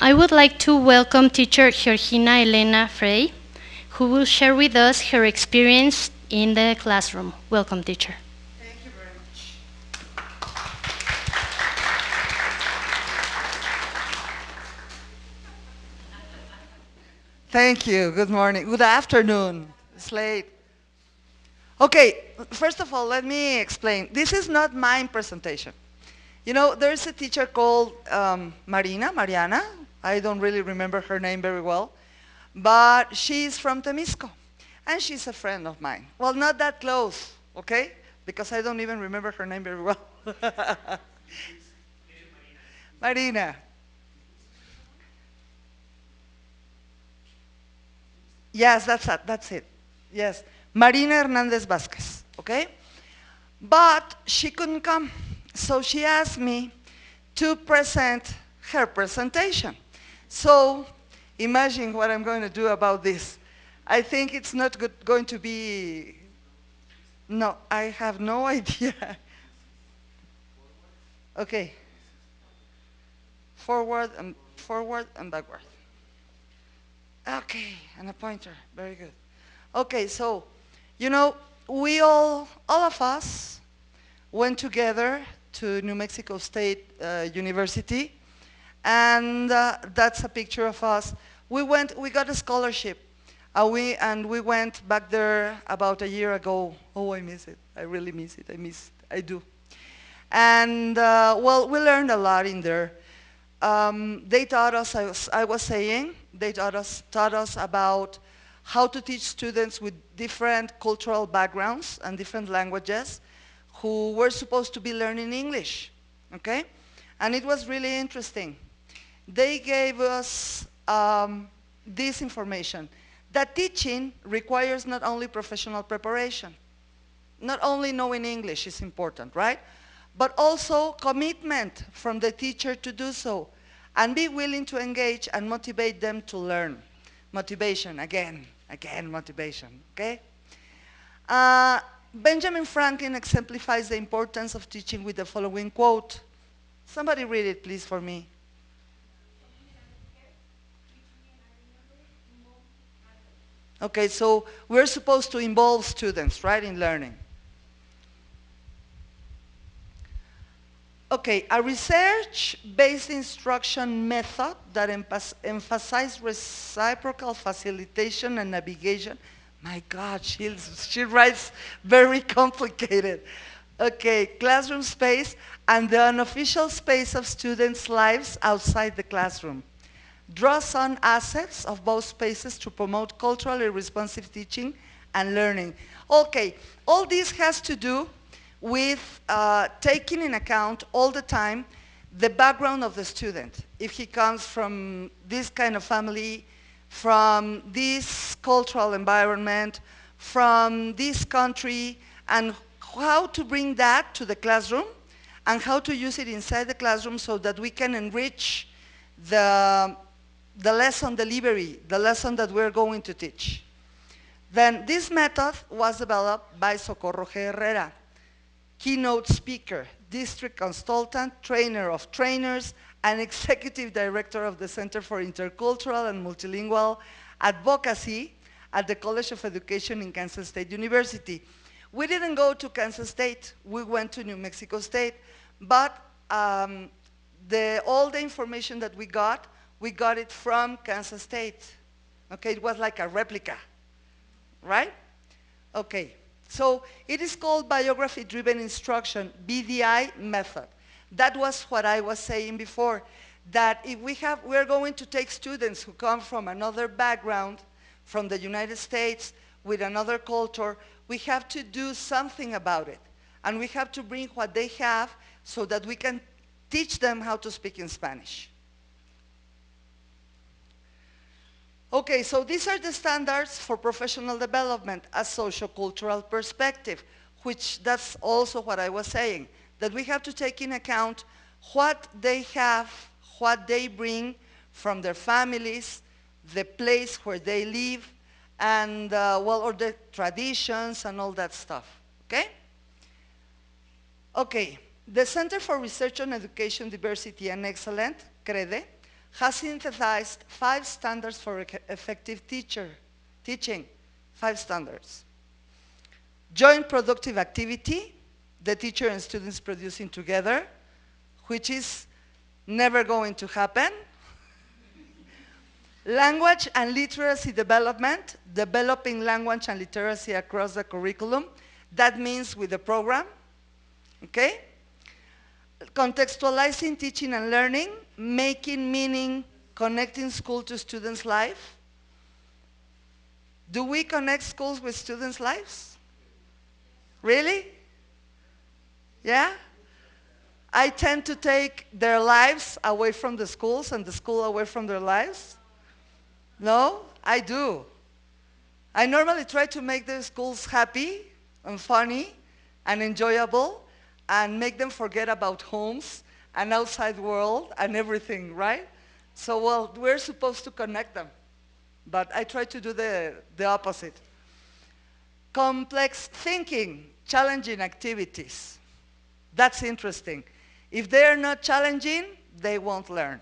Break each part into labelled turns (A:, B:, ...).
A: I would like to welcome teacher Georgina Elena Frey, who will share with us her experience in the classroom. Welcome, teacher.
B: Thank you very much. Thank you. Good morning. Good afternoon. It's late. Okay, first of all, let me explain. This is not my presentation. You know, there's a teacher called Mariana. I don't really remember her name very well, but she's from Temisco, and she's a friend of mine. Well, not that close, okay? Because I don't even remember her name very well. Marina. Yes, that's it. Yes. Marina Hernandez Vasquez, okay? But she couldn't come. So she asked me to present her presentation. So imagine what I'm going to do about this. I think it's not going to be, no, I have no idea. Okay. Forward and backward. Okay, and a pointer, very good. Okay, so, you know, we all of us went together to New Mexico State University, and that's a picture of us. We got a scholarship, and we went back there about a year ago. Oh, I miss it. I really miss it. I do. And well, we learned a lot in there. They taught us, I was saying, they taught us about how to teach students with different cultural backgrounds and different languages who were supposed to be learning English, okay? And it was really interesting. They gave us this information, that teaching requires not only professional preparation, not only knowing English is important, right? But also commitment from the teacher to do so, and be willing to engage and motivate them to learn. Motivation, again, motivation, okay? Benjamin Franklin exemplifies the importance of teaching with the following quote. Somebody read it, please, for me. Okay, so we're supposed to involve students, right, in learning. Okay, a research-based instruction method that emphasizes reciprocal facilitation and navigation. My God, she writes very complicated. Okay, classroom space and the unofficial space of students' lives outside the classroom. Draws on assets of both spaces to promote culturally responsive teaching and learning. Okay, all this has to do with taking in account all the time the background of the student. If he comes from this kind of family, from this cultural environment, from this country, and how to bring that to the classroom and how to use it inside the classroom so that we can enrich the lesson delivery, the lesson that we're going to teach. Then this method was developed by Socorro G. Herrera, keynote speaker, district consultant, trainer of trainers, and executive director of the Center for Intercultural and Multilingual Advocacy at the College of Education in Kansas State University. We didn't go to Kansas State, we went to New Mexico State, but all the information that we got it from Kansas State. Okay, it was like a replica, right? Okay. So it is called biography-driven instruction, BDI method. That was what I was saying before, that if we're going to take students who come from another background, from the United States, with another culture, we have to do something about it. And we have to bring what they have so that we can teach them how to speak in Spanish. Okay, so these are the standards for professional development, a socio-cultural perspective, which that's also what I was saying, that we have to take in account what they have, what they bring from their families, the place where they live, and or the traditions and all that stuff, okay? Okay, the Center for Research on Education, Diversity and Excellence, CREDE, has synthesized 5 standards for effective teaching. 5 standards. Joint productive activity, the teacher and students producing together, which is never going to happen. Language and literacy development, developing language and literacy across the curriculum. That means with the program, okay? Contextualizing teaching and learning, making meaning, connecting school to students' life. Do we connect schools with students' lives? Really? Yeah? I tend to take their lives away from the schools and the school away from their lives. No, I do. I normally try to make the schools happy and funny and enjoyable and make them forget about homes and outside world and everything, right? So, well, we're supposed to connect them. But I try to do the opposite. Complex thinking, challenging activities. That's interesting. If they're not challenging, they won't learn.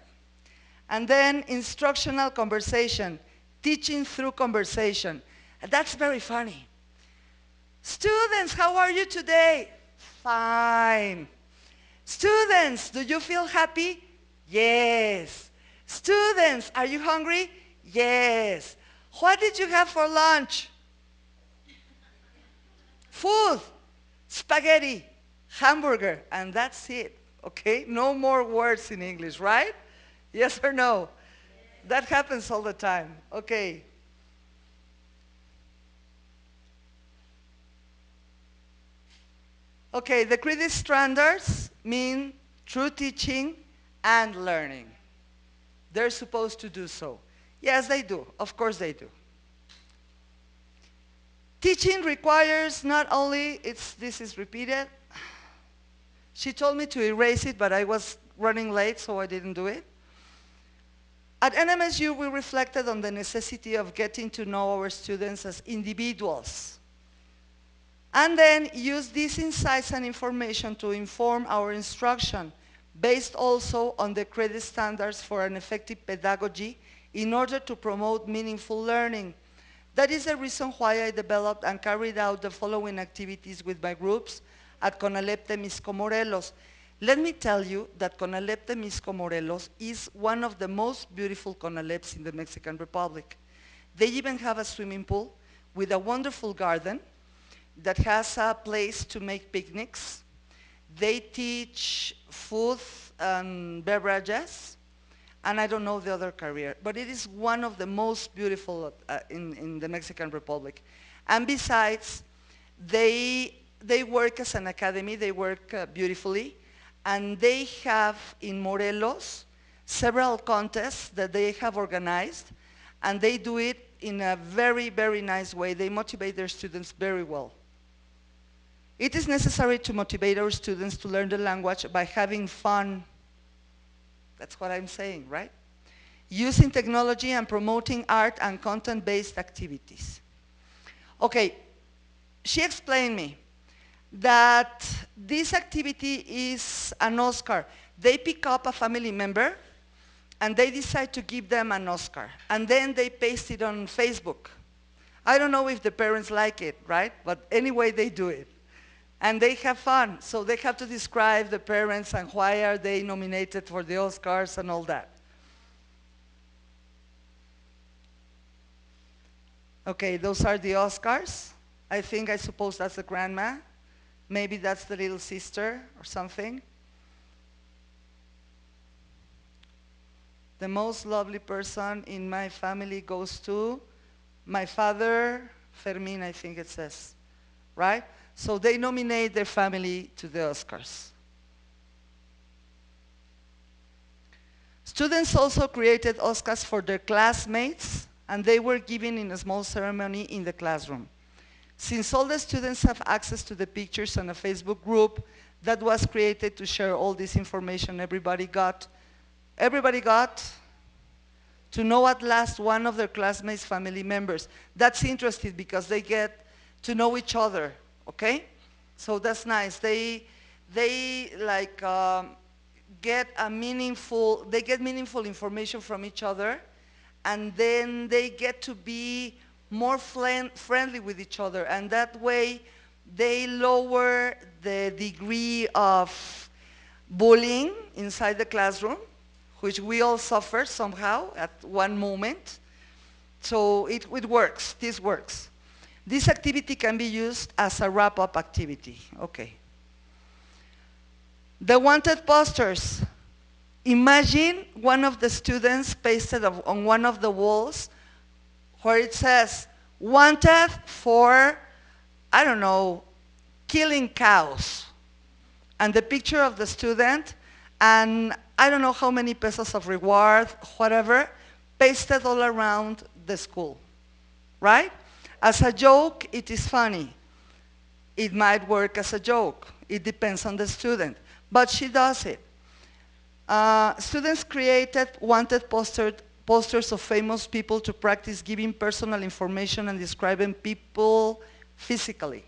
B: And then instructional conversation, teaching through conversation. That's very funny. Students, how are you today? Fine. Students, do you feel happy? Yes. Students, are you hungry? Yes. What did you have for lunch? Food, spaghetti, hamburger, and that's it, okay? No more words in English, right? Yes or no? Yes. That happens all the time. Okay. Okay, the credit standards mean true teaching and learning. They're supposed to do so. Yes, they do. Of course they do. Teaching requires not only, this is repeated. She told me to erase it, but I was running late, so I didn't do it. At NMSU, we reflected on the necessity of getting to know our students as individuals, and then use these insights and information to inform our instruction, based also on the credit standards for an effective pedagogy in order to promote meaningful learning. That is the reason why I developed and carried out the following activities with my groups at CONALEP Temisco Morelos. Let me tell you that CONALEP Temisco Morelos is one of the most beautiful CONALEPs in the Mexican Republic. They even have a swimming pool with a wonderful garden that has a place to make picnics. They teach food and beverages, and I don't know the other career, but it is one of the most beautiful in the Mexican Republic. And besides, they work as an academy, they work beautifully, and they have in Morelos several contests that they have organized, and they do it in a very, very nice way. They motivate their students very well. It is necessary to motivate our students to learn the language by having fun. That's what I'm saying, right? Using technology and promoting art and content-based activities. Okay, she explained me that this activity is an Oscar. They pick up a family member and they decide to give them an Oscar, and then they paste it on Facebook. I don't know if the parents like it, right? But anyway, they do it. And they have fun, so they have to describe the parents and why are they nominated for the Oscars and all that. Okay, those are the Oscars. I suppose that's the grandma. Maybe that's the little sister or something. The most lovely person in my family goes to my father, Fermin, I think it says, right? So they nominate their family to the Oscars. Students also created Oscars for their classmates, and they were given in a small ceremony in the classroom. Since all the students have access to the pictures on a Facebook group that was created to share all this information, everybody got to know at last one of their classmates' family members. That's interesting because they get to know each other, okay? So that's nice. They like they get meaningful information from each other, and then they get to be more friendly with each other, and that way they lower the degree of bullying inside the classroom, which we all suffer somehow at one moment. So it works, this works. This activity can be used as a wrap-up activity. Okay. The wanted posters. Imagine one of the students pasted on one of the walls where it says, wanted for, I don't know, killing cows. And the picture of the student, and I don't know how many pesos of reward, whatever, pasted all around the school, right? As a joke, it is funny. It might work as a joke. It depends on the student. But she does it. Students created wanted posters of famous people to practice giving personal information and describing people physically.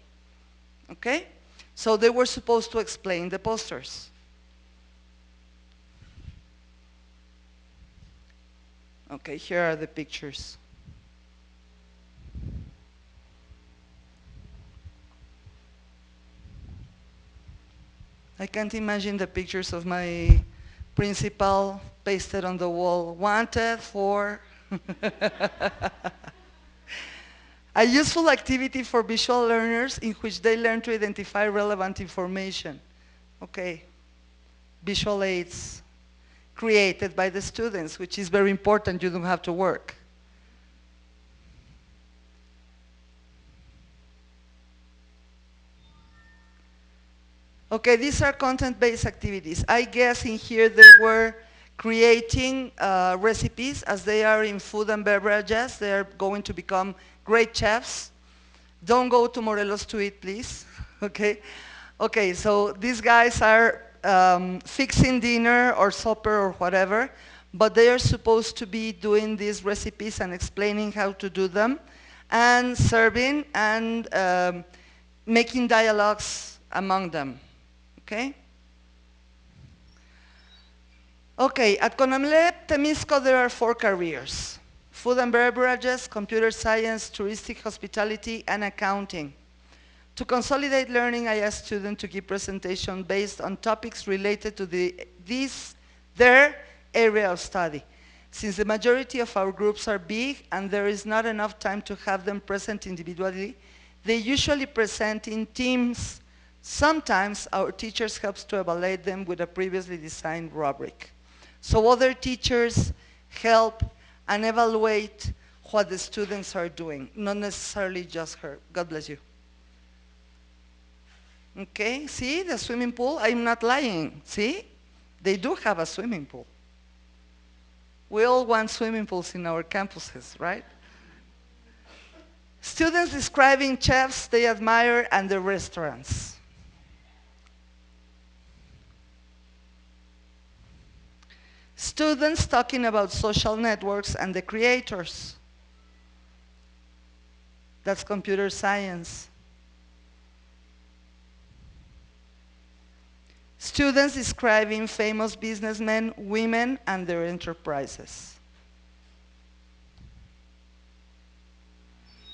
B: Okay? So they were supposed to explain the posters. Okay, here are the pictures. I can't imagine the pictures of my principal pasted on the wall. Wanted for... A useful activity for visual learners in which they learn to identify relevant information. Okay. Visual aids created by the students, which is very important. You don't have to work. Okay, these are content-based activities. I guess in here they were creating recipes as they are in food and beverages. They are going to become great chefs. Don't go to Morelos to eat, please. Okay? Okay, so these guys are fixing dinner or supper or whatever, but they are supposed to be doing these recipes and explaining how to do them, and serving and making dialogues among them. Okay? Okay, at CONAMLEP Temisco there are 4 careers: food and beverages, computer science, touristic hospitality, and accounting. To consolidate learning, I asked students to give presentations based on topics related to their area of study. Since the majority of our groups are big and there is not enough time to have them present individually, they usually present in teams. Sometimes our teachers help to evaluate them with a previously designed rubric. So other teachers help and evaluate what the students are doing, not necessarily just her. God bless you. Okay, see the swimming pool? I'm not lying, see? They do have a swimming pool. We all want swimming pools in our campuses, right? Students describing chefs they admire and the restaurants. Students talking about social networks and the creators. That's computer science. Students describing famous businessmen, women, and their enterprises.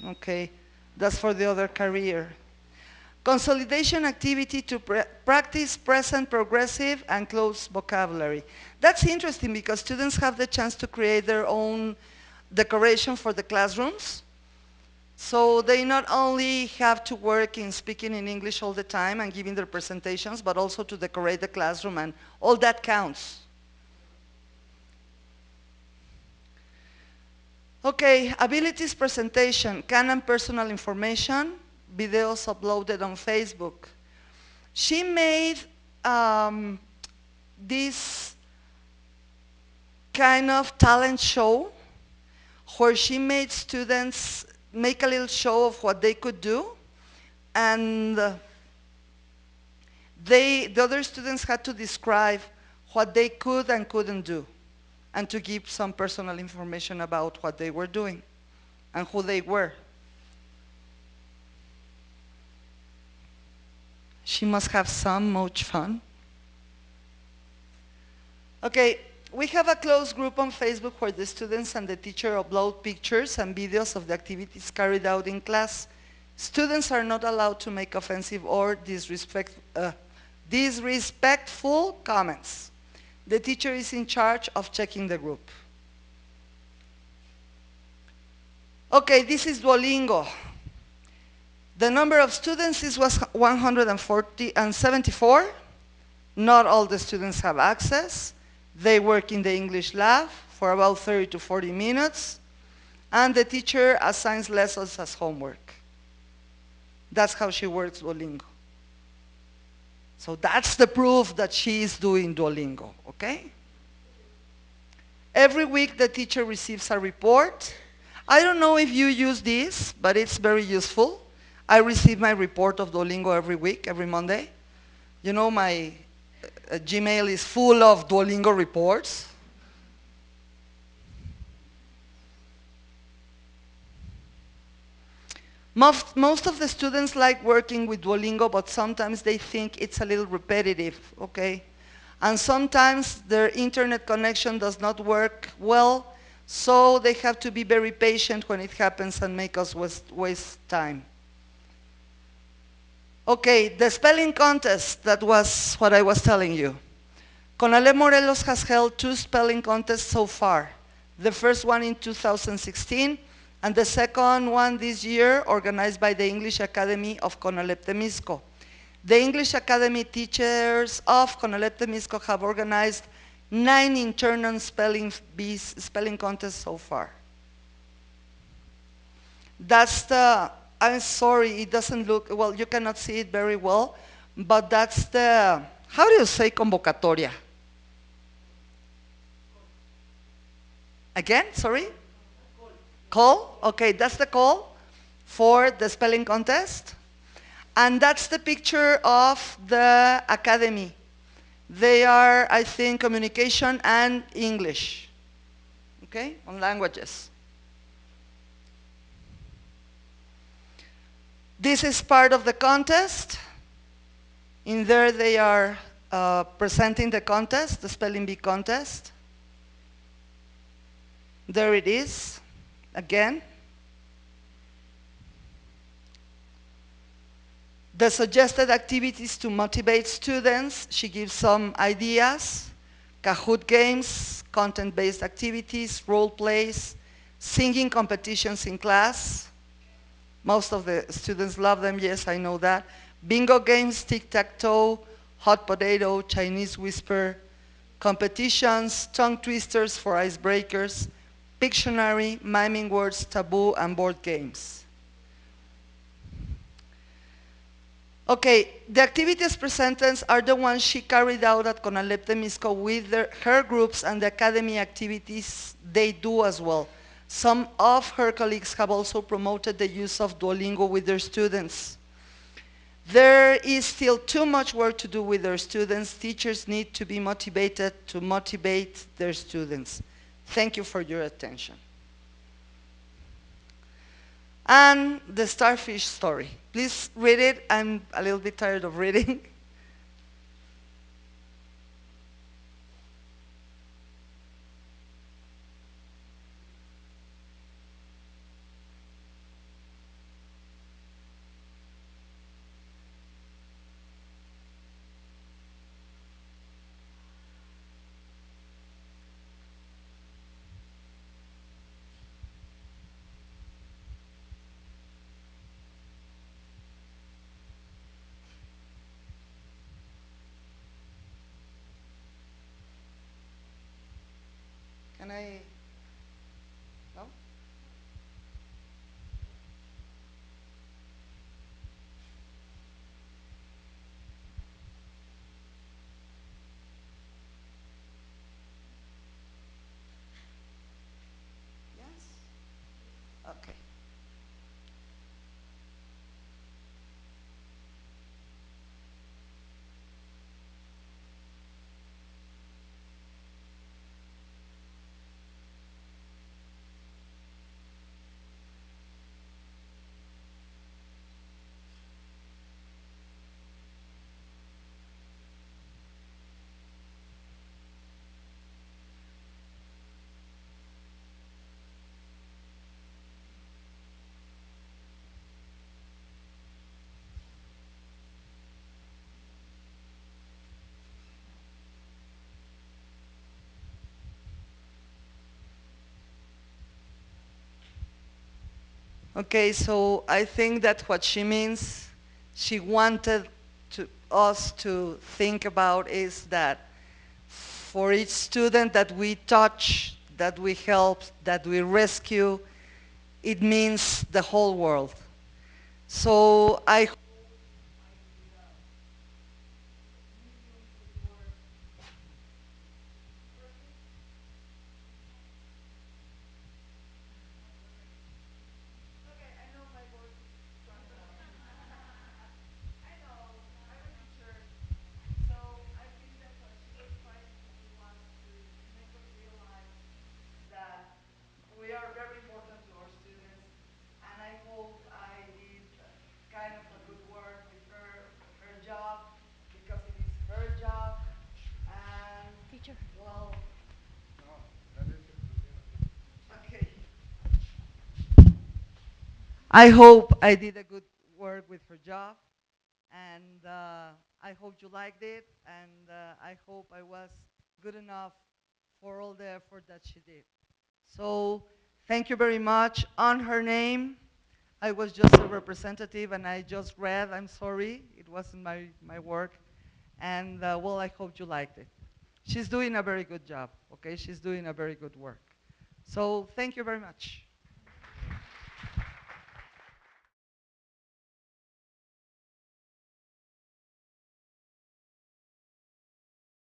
B: Okay, that's for the other career. Consolidation activity to practice present, progressive, and close vocabulary. That's interesting because students have the chance to create their own decoration for the classrooms. So they not only have to work in speaking in English all the time and giving their presentations, but also to decorate the classroom, and all that counts. Okay, abilities presentation, Canon personal information, videos uploaded on Facebook. She made this kind of talent show where she made students make a little show of what they could do, and the other students had to describe what they could and couldn't do, and to give some personal information about what they were doing and who they were. She must have so much fun. Okay, we have a closed group on Facebook where the students and the teacher upload pictures and videos of the activities carried out in class. Students are not allowed to make offensive or disrespectful comments. The teacher is in charge of checking the group. Okay, this is Duolingo. The number of students was 174. Not all the students have access. They work in the English lab for about 30 to 40 minutes, and the teacher assigns lessons as homework. That's how she works Duolingo. So that's the proof that she is doing Duolingo, okay? Every week the teacher receives a report. I don't know if you use this, but it's very useful. I receive my report of Duolingo every week, every Monday. You know, my Gmail is full of Duolingo reports. Most of the students like working with Duolingo, but sometimes they think it's a little repetitive, okay? And sometimes their internet connection does not work well, so they have to be very patient when it happens and make us waste time. Okay, the spelling contest, that was what I was telling you. CONALEP Morelos has held 2 spelling contests so far. The first one in 2016, and the second one this year, organized by the English Academy of CONALEP Temisco. The English Academy teachers of CONALEP Temisco have organized 9 internal spelling contests so far. That's the, I'm sorry, it doesn't look, well, you cannot see it very well, but that's the, how do you say convocatoria? Again, sorry? Call? Okay, that's the call for the spelling contest. And that's the picture of the academy. They are, I think, communication and English, okay, on languages. This is part of the contest. In there they are presenting the contest, the spelling bee contest. There it is, again. The suggested activities to motivate students, she gives some ideas: Kahoot games, content-based activities, role plays, singing competitions in class. Most of the students love them, yes, I know that. Bingo games, tic-tac-toe, hot potato, Chinese whisper, competitions, tongue twisters for icebreakers, Pictionary, miming words, taboo, and board games. Okay, the activities presented are the ones she carried out at CONALEP Temisco with her groups, and the academy activities they do as well. Some of her colleagues have also promoted the use of Duolingo with their students. There is still too much work to do with their students. Teachers need to be motivated to motivate their students. Thank you for your attention. And the starfish story. Please read it. I'm a little bit tired of reading. Can I? No? Yes? Okay. Okay, so I think that what she means, she wanted us to think about is that for each student that we touch, that we help, that we rescue, it means the whole world. So I that we are very important to our students, and I hope I did kind of a good work with her job, because it is her job, and
A: Teacher.
B: well, okay. I hope I did a good work with her job, and I hope you liked it, and I hope I was good enough for all the effort that she did. So thank you very much. On her name, I was just a representative, and I just read. I'm sorry, it wasn't my work. And well, I hope you liked it. She's doing a very good job, okay? She's doing a very good work. So thank you very much.